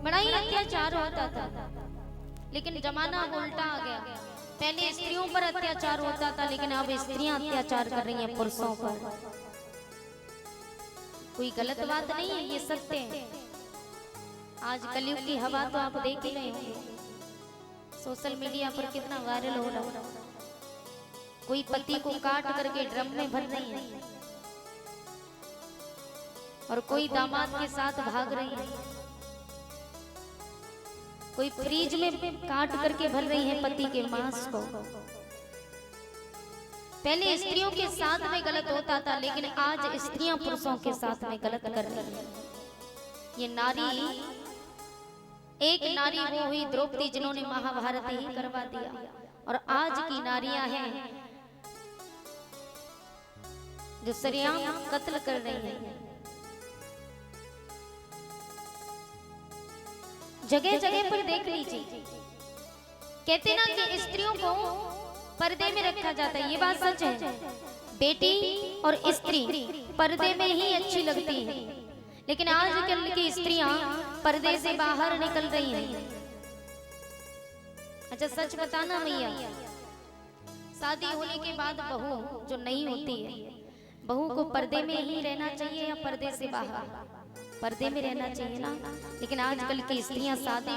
बड़ा ही अत्याचार होता था, लेकिन जमाना उल्टा आ गया। पहले स्त्रियों पर अत्याचार होता था, लेकिन अब स्त्रियां अत्याचार कर रही हैं पुरुषों पर। कोई गलत बात नहीं है, ये सत्य है। आज कलयुग की हवा तो आप देख ही रहे होंगे, सोशल मीडिया पर कितना वायरल हो रहा है। कोई पति को काट करके ड्रम में भर रही है, और कोई दामाद के साथ भाग रही है, कोई फ्रीज में काट करके भर रही है पति के मांस को। पहले स्त्रियों के साथ में गलत होता था, लेकिन आज स्त्रियां पुरुषों के साथ में गलत कर रही है। ये नारी, एक नारी वो हुई द्रौपदी जिन्होंने महाभारत ही करवा दिया, और आज की नारियां हैं जो सरेआम कत्ल कर रही हैं। जगह जगह पर देख लीजिए, कहते ना कि स्त्रियों को पर्दे में रखा जाता है, ये बात सच है। बेटी और स्त्री पर्दे में ही अच्छी लगती है, लेकिन आजकल की स्त्रियां पर्दे से बाहर निकल रही हैं। अच्छा सच बताना भैया, शादी होने के बाद बहू जो नहीं होती है, बहू को पर्दे में ही रहना चाहिए या पर्दे से बाहर? पर्दे में रहना चाहिए ना। लेकिन आजकल की स्त्रियां शादी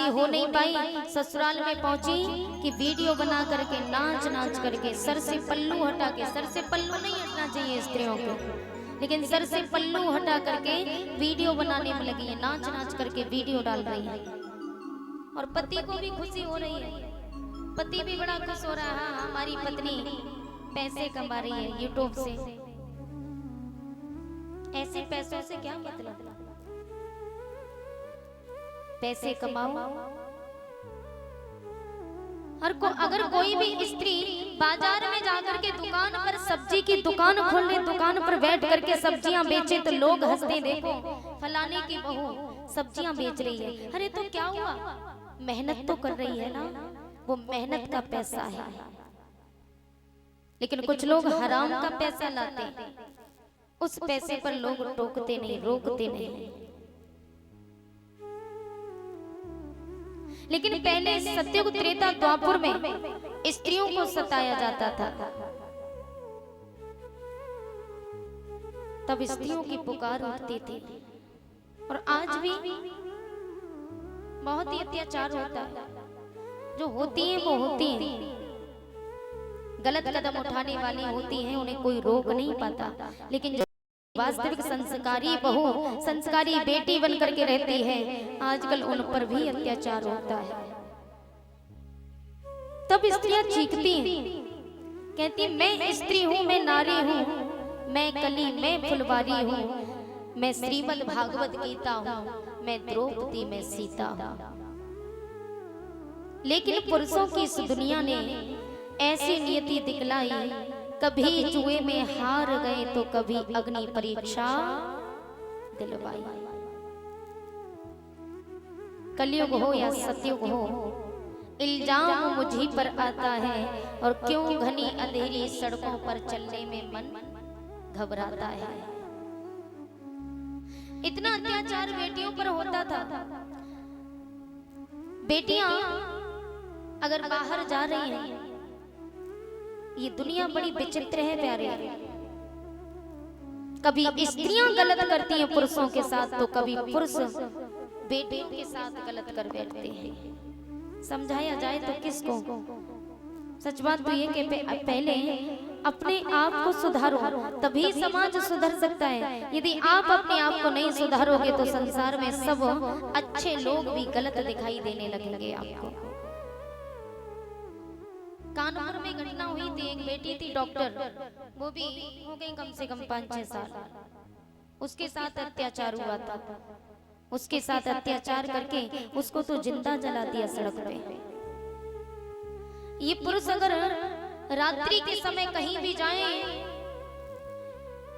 हो नहीं पाई, ससुराल में पहुंची कि वीडियो बना करके नाच नाच करके सर से पल्लू हटा के, सर से पल्लू नहीं हटना चाहिए स्त्रियों को, लेकिन सर से पल्लू हटा करके वीडियो बनाने में लगी है, नाच नाच करके वीडियो डाल रही है। और पति को भी खुशी हो रही है, पति भी बड़ा खुश हो रहा है, हाँ हमारी पत्नी पैसे कमा रही है यूट्यूब से। ऐसे पैसों से क्या मतलब? पैसे कमाओ। अगर कोई भी स्त्री बाजार में जाकर के दुकान पर सब्जी की दुकान खोल ले, दुकान पर बैठ करके सब्जियां बेचे, तो लोग हंसते, देखो फलाने की बहू सब्जियां बेच रही है। अरे तो क्या हुआ, मेहनत तो कर रही है ना, वो मेहनत का पैसा है। लेकिन कुछ लोग हराम का पैसा लाते हैं, उस पैसे पर लोग टोकते नहीं, रोकते नहीं। लेकिन पहले सत्ययुग त्रेता द्वापर में स्त्रियों को सताया जाता था, तब स्त्रियों की पुकार उठती थी। और आज भी बहुत ही अत्याचार होता है। जो होती हैं वो होती हैं, गलत कदम उठाने वाली होती हैं, उन्हें कोई रोक नहीं पाता। लेकिन जो वास्तविक संस्कारी बहू, संस्कारी बेटी बन करके रहती है, आजकल उन पर भी अत्याचार होता है। तब स्त्रियां चीखती हैं, कहती मैं स्त्री हूं, मैं नारी हूं, मैं कली, मैं फुलवारी हूं, मैं श्रीमद् भागवत गीता हूं, मैं द्रौपदी, मैं सीता हूं। लेकिन पुरुषों की इस दुनिया ने ऐसी नियति दिखलाई, कभी जुए में हार गए तो कभी अग्नि परीक्षा दिलवाई। कलयुग हो या सतयुग हो, इल्जाम मुझी पर आता है, और क्यों घनी अंधेरी सड़कों पर चलने में मन घबराता है। इतना अत्याचार बेटियों पर होता था। बेटियां अगर बाहर जा रही हैं, ये दुनिया बड़ी विचित्र है प्यारे। कभी स्त्रियां गलत करती हैं पुरुषों के साथ, तो कभी पुरुष बेटियों के साथ गलत कर बैठते हैं। समझाया जाए तो किसको? सच बात तो ये कि पहले अपने आप को सुधारो, तभी समाज सुधर सकता है। यदि आप अपने आप को नहीं सुधारोगे तो संसार में सब अच्छे लोग भी गलत दिखाई देने लगेंगे आपको। कानपुर में घटना हुई थी, एक बेटी थी डॉक्टर, वो भी हो गई कम से कम 5-6 साल। उसके साथ अत्याचार हुआ था, उसके साथ अत्याचार करके उसको तो जिंदा जला दिया सड़क पे। ये पुरुष अगर रात्रि के समय कहीं भी जाएं,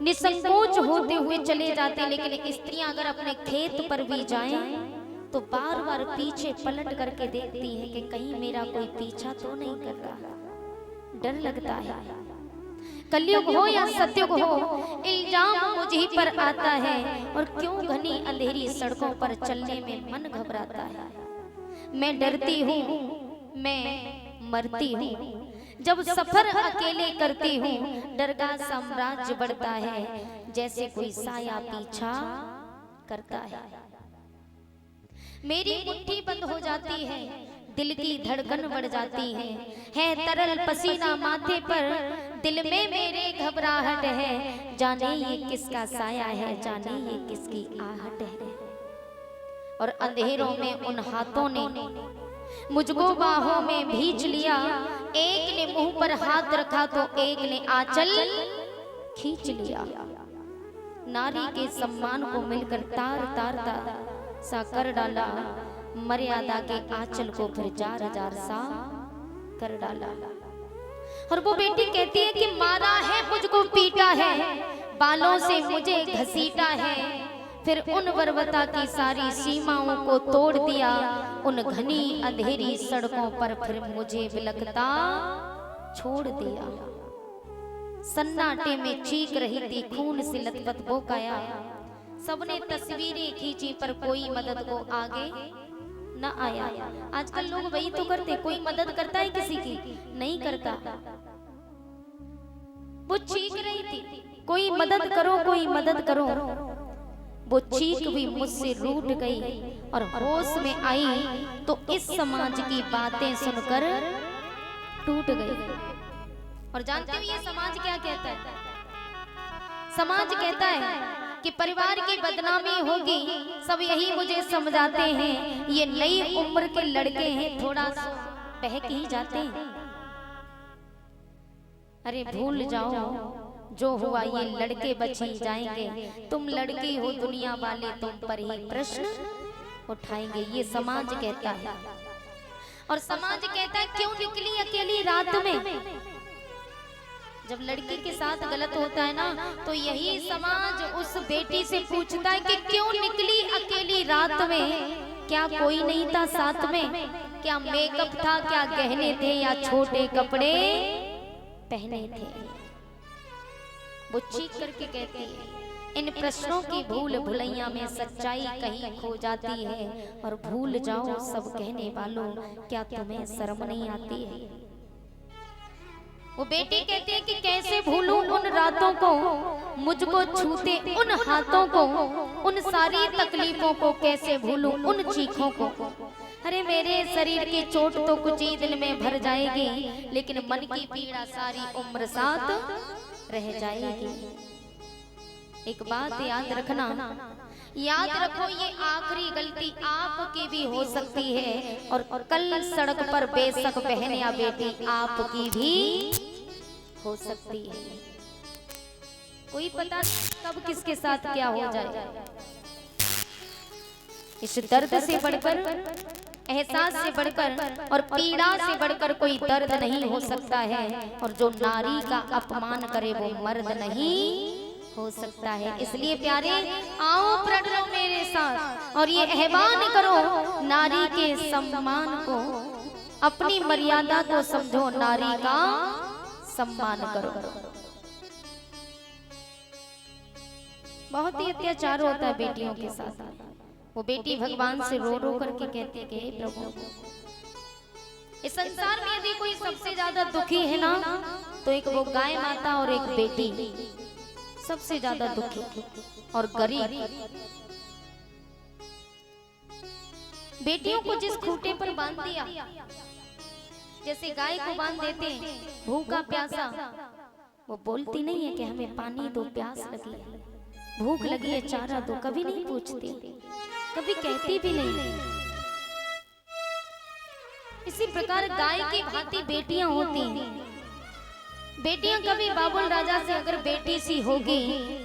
निसंकोच होते हुए चले जाते, लेकिन स्त्रियां अगर अपने खेत पर भी जाएं तो बार बार पीछे पलट करके देखती हैं कि कहीं मेरा कोई पीछा तो नहीं कर रहा, डर लगता है। कलयुग हो या सतयुग हो, इल्जाम मुझ ही पर आता है। और क्यों घनी अंधेरी सड़कों पर चलने में मन घबराता है। मैं डरती हूँ, मैं मरती हूँ, जब सफर अकेले करती हूँ। डर का साम्राज्य बढ़ता है, जैसे कोई साया पीछा करता है। मेरी मुट्ठी बंद हो जाती है, दिल की धड़कन बढ़ जाती है तरल पसीना माथे पर, दिल में मेरे घबराहट है। जाने ये किसका साया है, जाने ये किसकी आहट है। और अंधेरों में उन हाथों ने मुझको बाहों में भींच लिया। एक ने मुंह पर हाथ रखा तो एक ने आंचल खींच लिया। नारी के सम्मान को मिलकर तार तार सा कर डाला, मर्यादा के आंचल को फिर जार जार सा कर डाला। और वो बेटी कहती है कि मारा है मुझको, पीटा है, बालों से मुझे घसीटा है, फिर उन बर्बरता की सारी सीमाओं को तोड़ दिया। उन घनी अंधेरी सड़कों पर फिर मुझे बिलखता छोड़ दिया। सन्नाटे में चीख रही थी, खून से लथपथ बोकाया। सबने तस्वीरें खींची पर कोई मदद को आगे न आया। आजकल लोग वही तो करते, कोई मदद करता है किसी की? नहीं करता। वो चीख रही थी, कोई मदद करो, कोई मदद करो। वो चीख भी मुझसे रूठ गई और होश में आई तो इस समाज की बातें सुनकर टूट गई। और जानते हो ये समाज क्या कहता है? समाज कहता है कि परिवार की बदनामी होगी, सब यही मुझे समझाते हैं। ये नई उम्र के लड़के हैं, थोड़ा सा बहक ही जाते हैं। अरे भूल जाओ जो हुआ, ये लड़के बच ही जाएंगे। तुम लड़की हो, दुनिया वाले तुम पर ही प्रश्न उठाएंगे, ये समाज कहता है। और समाज कहता है क्यों निकली अकेली रात में? जब लड़की के साथ गलत होता है ना, तो यही समाज उस बेटी से पूछता है कि क्यों निकली अकेली रात में? क्या कोई नहीं था साथ में? क्या मेकअप था, क्या गहने थे, या छोटे कपड़े पहने थे? वो चीख करके कहती है, इन प्रश्नों की भूल भुलैया में सच्चाई कहीं खो जाती है। और भूल जाओ सब कहने वालों, क्या तुम्हें शर्म नहीं आती है? वो बेटी कहती है कि कैसे भूलूं उन रातों को, मुझको छूते उन हाथों को, उन सारी तकलीफों को कैसे भूलूं उन चीखों को। अरे मेरे शरीर की चोट तो कुछ ही दिन में भर जाएगी, लेकिन मन की पीड़ा सारी उम्र साथ रह जाएगी। एक बात याद रखना, याद रखो ये आखिरी गलती आपकी भी हो सकती है। और कल सड़क पर बेशक बहन या बेटी आपकी भी हो सकती है। कोई पता कब किसके साथ क्या हो जाए। इस दर्द से बढ़कर, एहसास से बढ़कर और पीड़ा से बढ़कर कोई दर्द नहीं हो सकता है। और जो नारी का अपमान करे वो मर्द नहीं हो सकता है। इसलिए प्यारे, आओ प्रण लो मेरे साथ और ये आह्वान करो, नारी के सम्मान को, अपनी मर्यादा को समझो, नारी का सम्मान करो। बहुत ही अत्याचार होता है बेटियों के साथ। वो बेटी भगवान से रो रो करके कहती है कि हे प्रभु, इस संसार में यदि कोई सबसे ज्यादा दुखी है ना, तो एक वो गाय माता और एक बेटी सबसे ज्यादा दुखी और गरीब। बेटियों को जिस खूंटे पर बांध दिया, जैसे गाय को बांध देते भूखा प्यासा, वो बोलती नहीं है कि हमें पानी दो, प्यास लगी है, भूख लगी है, चारा दो, कभी नहीं पूछती, कभी कहती भी नहीं। इसी प्रकार गाय की भांति बेटियां होती हैं। बेटियां कभी बाबुल राजा से अगर बेटी सी होगी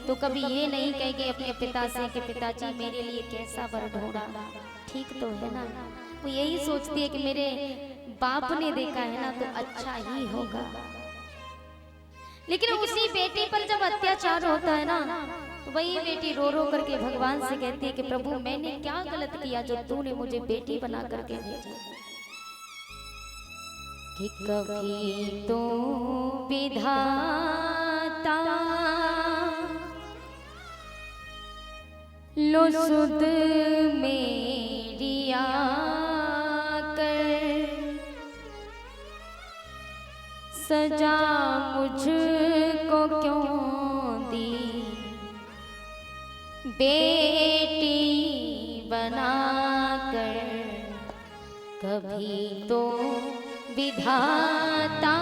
तो कभी ये नहीं कहेगी अपने पिता से कि पिताजी मेरे लिए कैसा वर ढूंढा, ठीक तो है ना। वो यही सोचती है कि मेरे बाप ने देखा है ना तो अच्छा ही होगा। लेकिन उसी बेटी पर जब अत्याचार होता है ना, तो वही बेटी रो रो करके भगवान से कहती है कि प्रभु मैंने क्या गलत किया जो तूने मुझे बेटी बना करके भेजा, कि कभी तो विधाता लो सुध मेरी आकर सजा मुझको क्यों दी, बेटी बनाकर कभी तो विधाता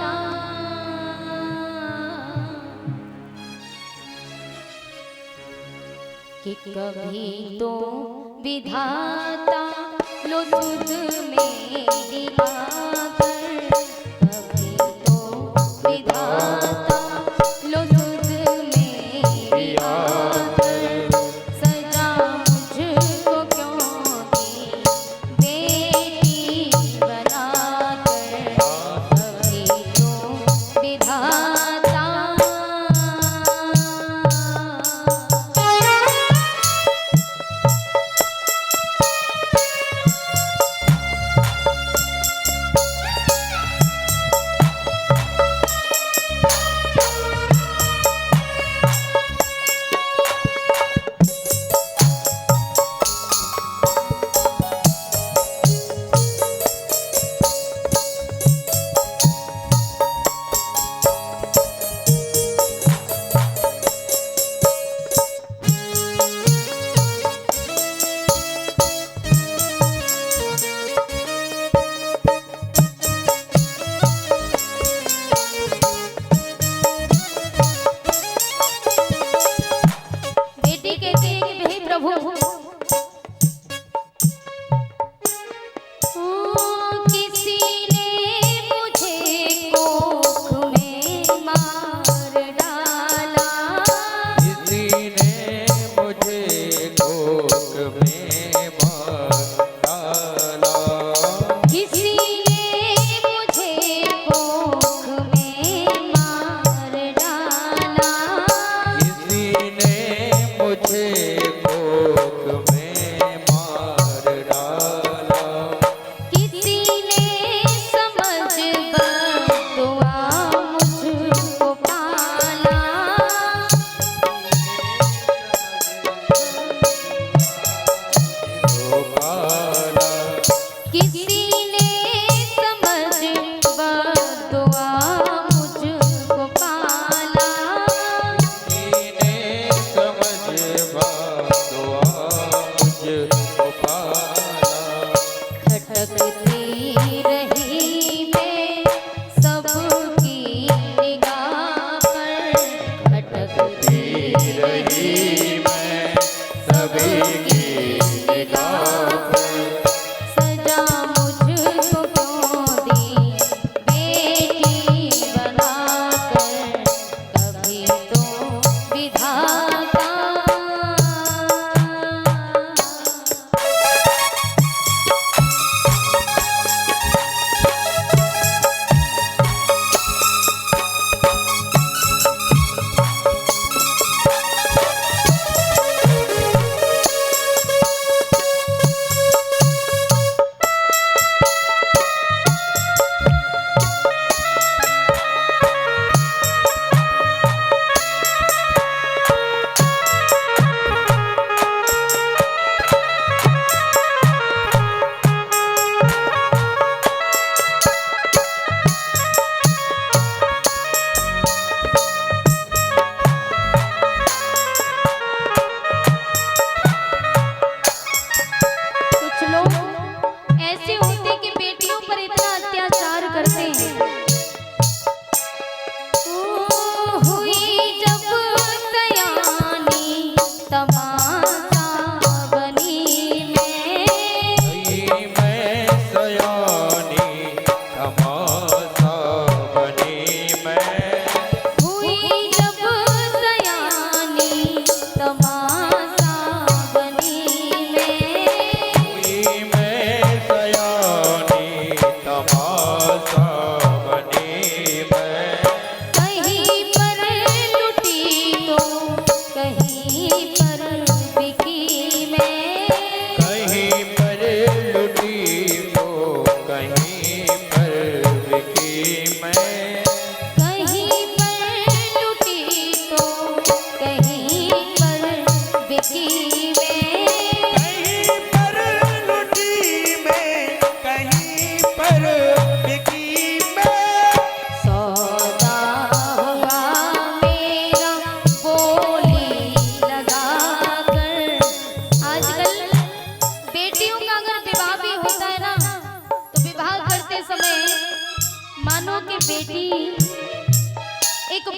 कि कभी तो विधाता लो सुध मेरी आकर कभी तो विधाता लो सुध मेरी आकर सजा मुझको क्यों दी, बेटी बनाकर कभी तो विधाता।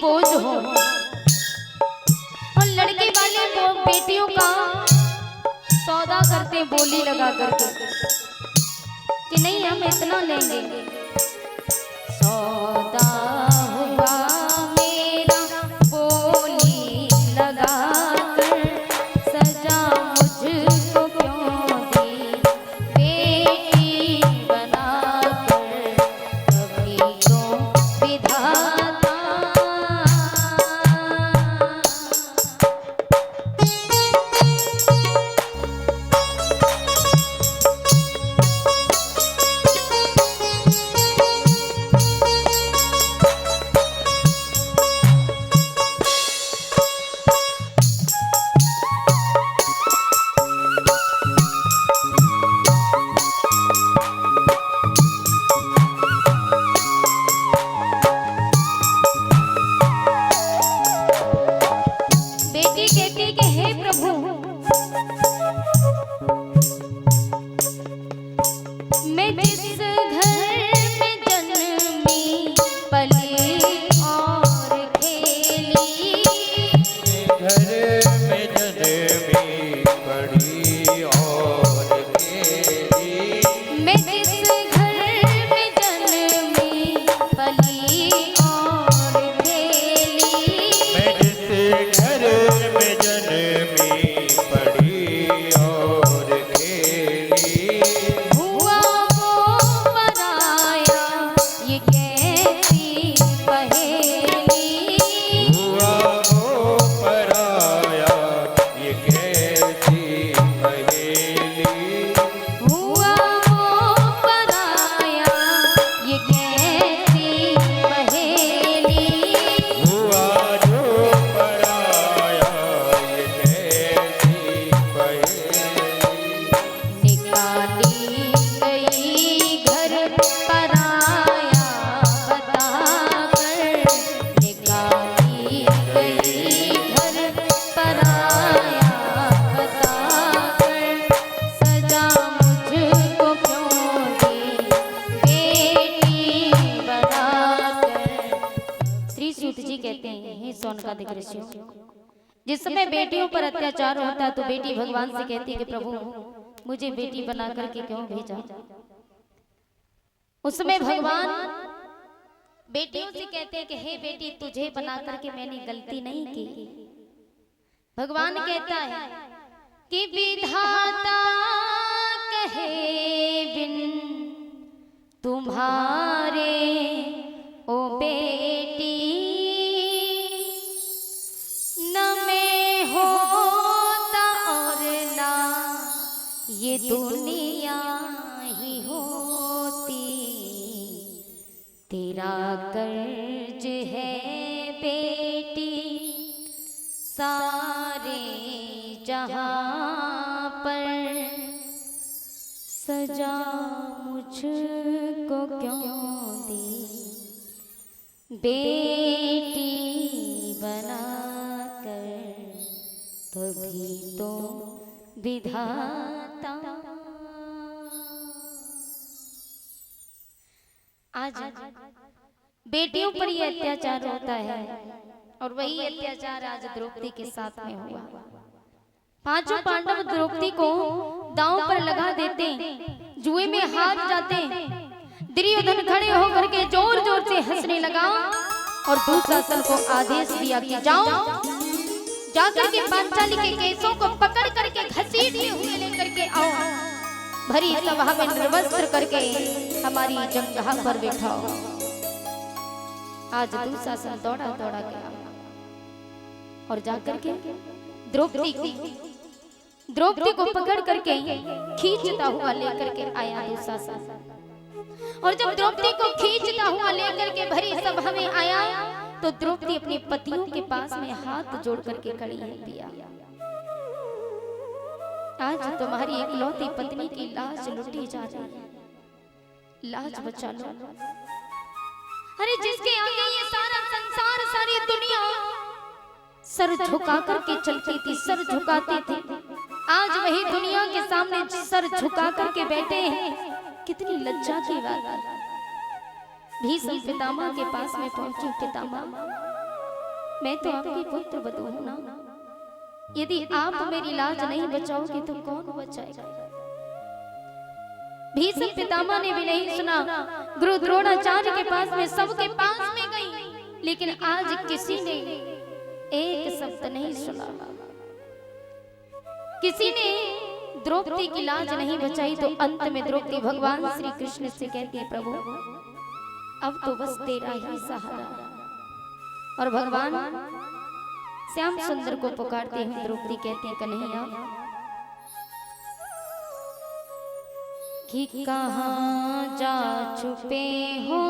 बोझ हो। और लड़के वाले बेटियों का सौदा करते बोली लगा करके कि नहीं हम इतना लेंगे। सौदा हुआ मेरा बोली लगा कर, सजा मुझको क्यों दी बेटी बना कर, कभी तो विधाता। बेटी कहती कि हे प्रभु, मैं जिस घर में जन्मी पली और खेली, घर में जन्मी पली और खेली, मैं जिस घर में जन्मी पली और खेली, मैं जिस घर में जन्मी पली और खेली, हुआ वो पराया ये कैसी पहेली, हुआ वो पराया ये कैसी पहेली, हुआ वो पराया ये कैसी पहेली, हुआ जो पराया ये कैसी पहेली, निकाली गई घर पराया बताकर, निकाली गई घर पराया बताकर, सजा मुझको क्यों दी बेटी बनाकर। श्री सूत जी कहते हैं, हे सोनकादिक ऋषियों, जिस समय बेटियों पर अत्याचार होता तो बेटी भगवान से कहती है कि प्रभु मुझे बेटी बना करके क्यों भेजा। उस समय भगवान बेटियों से कहते हैं कि हे बेटी, तुझे बना करके मैंने गलती नहीं की। भगवान कहता है कि विधाता कहे बिन तुम्हारे ओ बेटी, न मैं होता और ना ये दुनिया ही होती, तेरा कर्ज है बेटी सारे जहां पर, सजा मुझको क्यों दी बेटी बनाकर, तभी तो विधाता। आज बेटियों पर ये अत्याचार होता है और वही अत्याचार आज द्रौपदी के साथ में हुआ। पांचों पांडव द्रौपदी को दांव पर लगा देते, जुए में हार जाते। दुर्योधन खड़े होकर के जोर जोर से हंसने लगा और दुशासन को आदेश दिया कि जाओ जाकर के पांचाली के केसों को पकड़ करके घसीटते हुए लेकर के आओ, भरी सभा में निर्वस्त्र करके हमारी जंगह पर बैठाओ। आज दुशासन दौड़ा दौड़ा गया और जाकर के द्रौपदी को पकड़ करके खींचता हुआ लेकर के आया दुशासन। और जब द्रौपदी को खींचता हुआ लेकर के भरी सभा में आया तो द्रौपदी अपने पतियों के पास में हाथ जोड़ करके खड़ी है, पिया आज तुम्हारी इकलौती पत्नी की लाज लुटी जा रही है, लाज बचा लो। अरे जिसके आगे ये सारा संसार, सारी दुनिया सर झुका करके चलती थी, सर झुकाते थे, आज वही दुनिया के सामने सर झुका करके बैठे हैं। कितनी लज्जा की बात है। भीष्म पितामह के पास में पहुंची, पितामह मैं तो आपकी पुत्र वधू हूं ना। यदि आप मेरी लाज नहीं बचाओगे तो कौन बचाएगा? भीष्म पितामह ने भी नहीं सुना। गुरु द्रोणाचार्य के पास में, सबके पास में गई, लेकिन आज किसी ने एक शब्द नहीं सुना। किसी ने द्रौपदी की लाज नहीं बचाई। तो अंत में द्रौपदी भगवान श्री कृष्ण से कहती है, प्रभु अब तो बस तेरा ही सहारा। और भगवान श्याम सुंदर को पुकारते हैं। द्रौपदी कहती है, कन्हैया कि कहाँ जा छुपे हो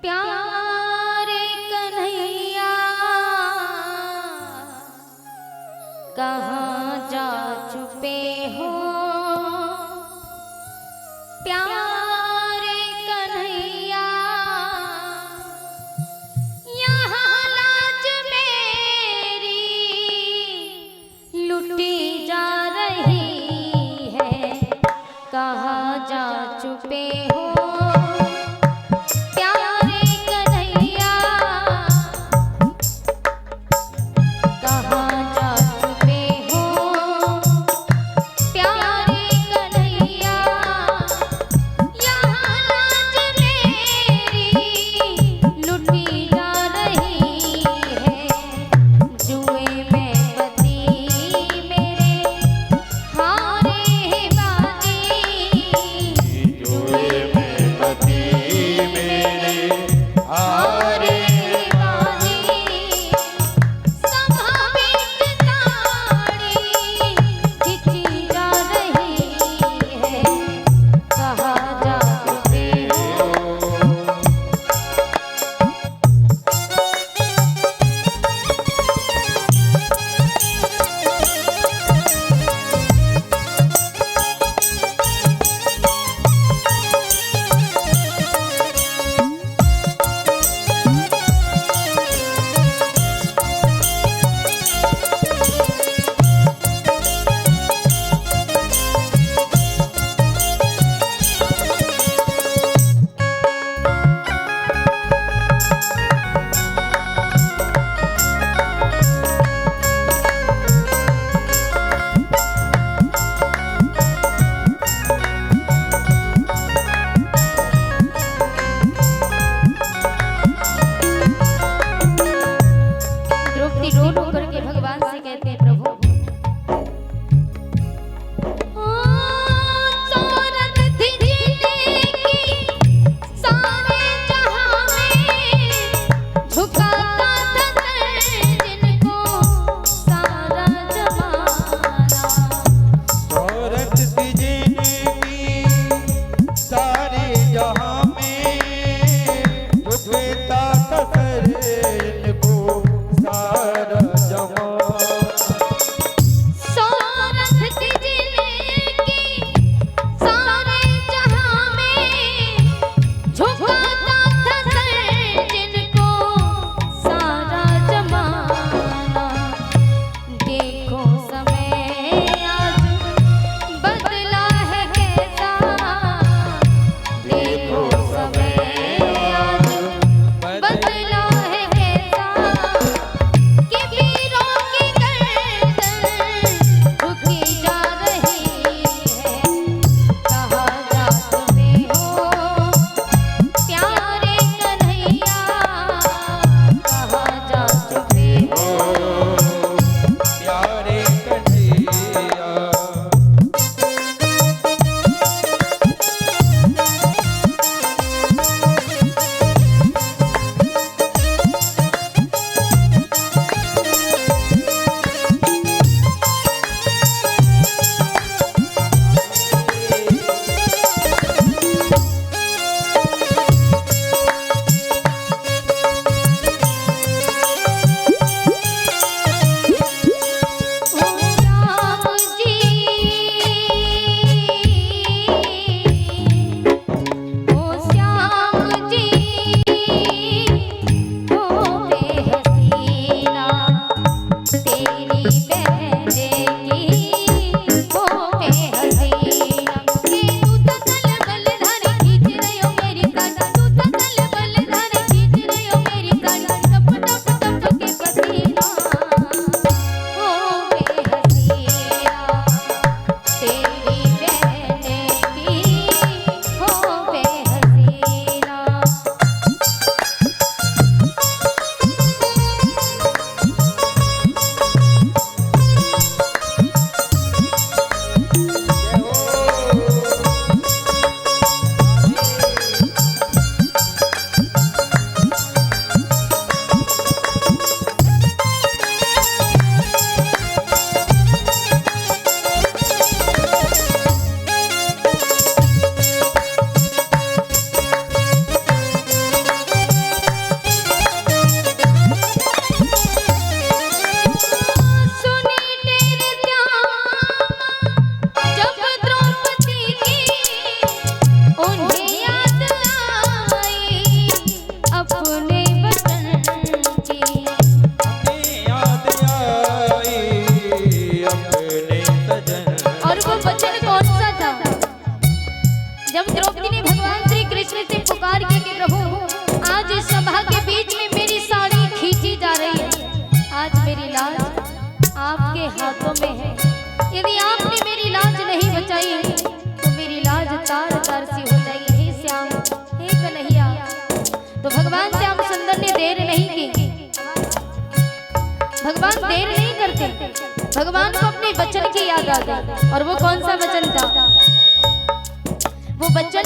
प्यारे कन्हैया, कहाँ जा छुपे हो प्यारे कन्हैया, यहाँ लाज मेरी लुटी जा रही है। कहाँ जा छुपे हो प्यारे कन्हैया, कहाँ जा छुपे हो प्यारे कन्हैया, यहाँ लाज मेरी लुटी जा रही है। जुए में पति मेरे हारे बाजी, जुए में पति मेरे हारे बाजी, सभा बीच ताड़ी खिंची जा रही है। कहाँ जा छुपे हो द्रौपदी रो रो करके भगवान से कहते हैं, प्रभु शोहरत थी जीने की सारे जहां में, झुकाता था सर जिनको सारा जमाना। शोहरत थी जिनकी सारे जहां में, झुकता था सर इनको सारा जमाना। शोहरत थी जिनकी सारे जहां में, झुकाता था सर जिनको सारा जमाना। देखो समय आज बदला है कैसा, देखो समय आज बदला है कैसा, कि वीरों की गर्दन झुकी जा रही है। कहाँ जा छुपे हो प्यारे कन्हैया, कहाँ जा छुपे हो प्यारे कन्हैया। हाथों में है। यदि आपने मेरी लाज नहीं बचाई तो मेरी लाज तार तार सी हो जाएगी। हे श्याम, हे कन्हैया। तो भगवान श्याम सुंदर ने देर नहीं की। भगवान देर नहीं करते। भगवान को अपने वचन की याद आ गई। और वो कौन सा वचन था? वो वचन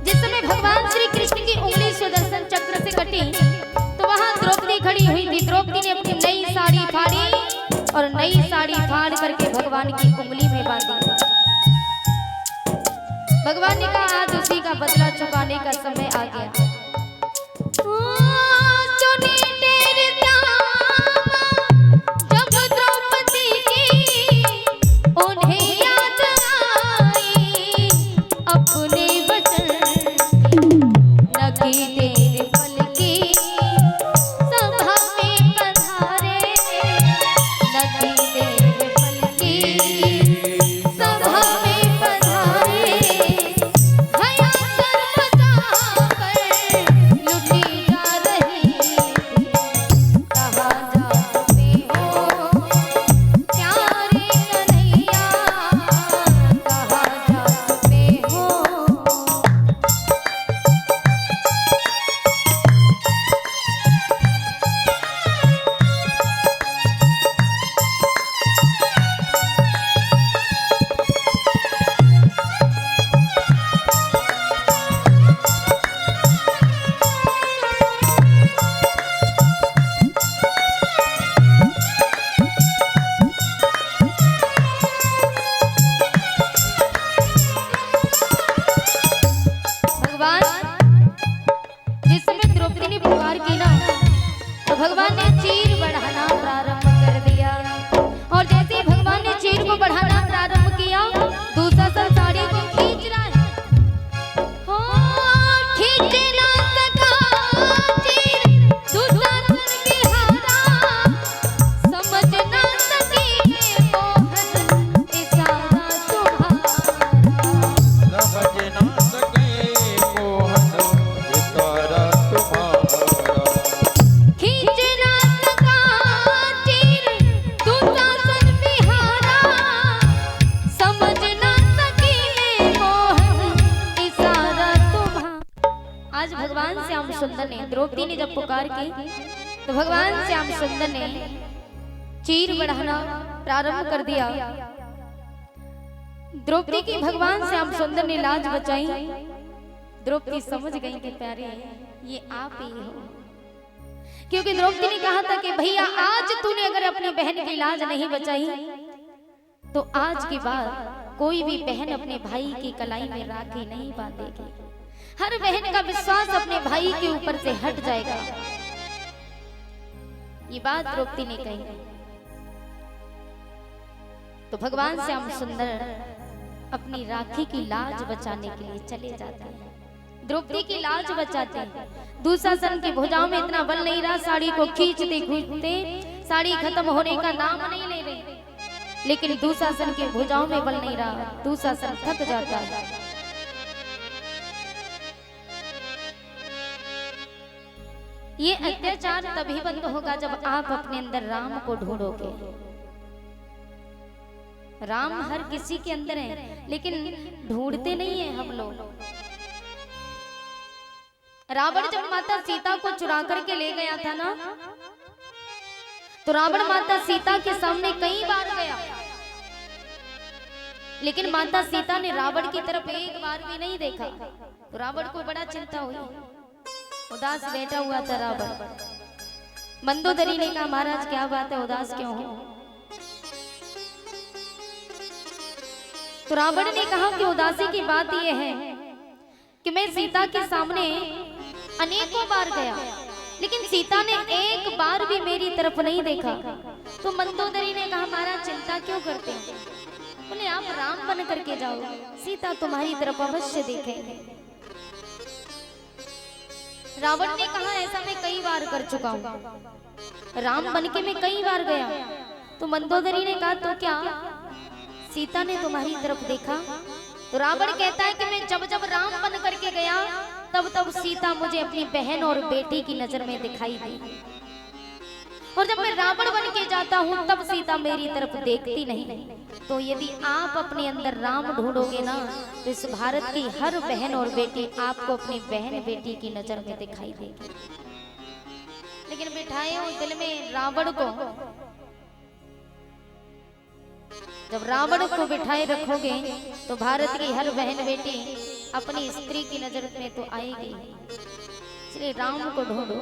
जिस समय भगवान श्री कृष्ण की उंगली सुदर्शन चक्र से कटी तो वहां द्रौपदी खड़ी हुई थी। द्रौपदी ने अपनी नई साड़ी फाड़ी और नई साड़ी फाड़ करके भगवान की उंगली में बांधी। भगवान ने कहा आज उसी का बदला चुकाने का समय आ गया। भगवान ने चीर बढ़ाना प्रारंभ कर दिया। और जैसे ही भगवान ने चीर को बढ़ाना प्रारंभ किया, दूसरा सर साड़ी को खींच रहा है। खींच ना सका चीर, दूसरा सर बिहारा, समझ ना सकी मोहन इशारा तुम्हारा। समझ ना सके मोहन इशारा तुम्हारा। आज भगवान श्याम सुंदर ने, द्रौपदी ने जब पुकार की तो भगवान श्याम सुंदर ने चीर बढ़ाना प्रारंभ कर दिया। द्रौपदी की भगवान श्याम सुंदर ने लाज बचाई। द्रौपदी समझ गई कि प्यारे ये आप ही हो, क्योंकि द्रौपदी ने कहा था कि भैया आज तूने अगर अपनी बहन की लाज नहीं बचाई तो आज के बाद कोई भी बहन अपने भाई की कलाई में राखी नहीं बांधेगी। हर बहन का विश्वास अपने भाई के ऊपर से हट जाएगा। ये बात द्रौपदी ने कही तो भगवान श्याम सुंदर अपनी राखी की लाज बचाने के लिए चले जाते हैं। द्रौपदी की लाज बचाते हैं। दुशासन की भुजाओं में इतना बल नहीं रहा, साड़ी को खींचते खींचते साड़ी खत्म होने का नाम नहीं ले रही, लेकिन दुशासन की भुजाओं में बल नहीं रहा, दुशासन थक जाता है। ये अत्याचार तभी बंद होगा जब आप अपने अंदर राम को ढूंढोगे। राम हर किसी के अंदर है, लेकिन ढूंढते नहीं है हम लोग। रावण जब माता सीता को चुरा करके ले गया था ना, तो रावण माता सीता के सामने कई बार गया, लेकिन माता सीता ने रावण की तरफ एक बार भी नहीं देखा। तो रावण को बड़ा चिंता हुई, उदास बैठा हुआ था रावण। मंदोदरी ने कहा महाराज क्या बात है, उदास क्यों हो? तो रावण ने कहा कि उदासी की बात यह है कि मैं सीता के सामने अनेकों बार गया, लेकिन सीता ने एक बार भी मेरी तरफ नहीं देखा। तो मंदोदरी ने कहा महाराज चिंता क्यों करते हैं? बोले आप राम बन करके जाओ, सीता तुम्हारी तरफ अवश्य देखेंगे। रावण ने कहा ऐसा मैं कई बार कर चुका हूँ, राम बन के मैं कई बार गया। तो मंदोदरी ने कहा तो क्या सीता ने तुम्हारी तरफ देखा? तो रावण कहता है कि मैं जब जब राम बन करके गया तब तब सीता मुझे अपनी बहन और बेटी की नजर में दिखाई दी। और जब मैं रावण बन के जाता हूँ तब सीता मेरी तरफ देखती नहीं। तो यदि आप अपने अंदर राम ढूंढोगे ना तो इस भारत की हर बहन और बेटी आपको अपनी बहन बेटी की नजर में दिखाई देगी। लेकिन बिठाए हो दिल में रावण को, जब रावण को बिठाए रखोगे तो भारत की हर बहन बेटी अपनी स्त्री की नजर में तो आएगी। इसलिए राम को ढूंढो।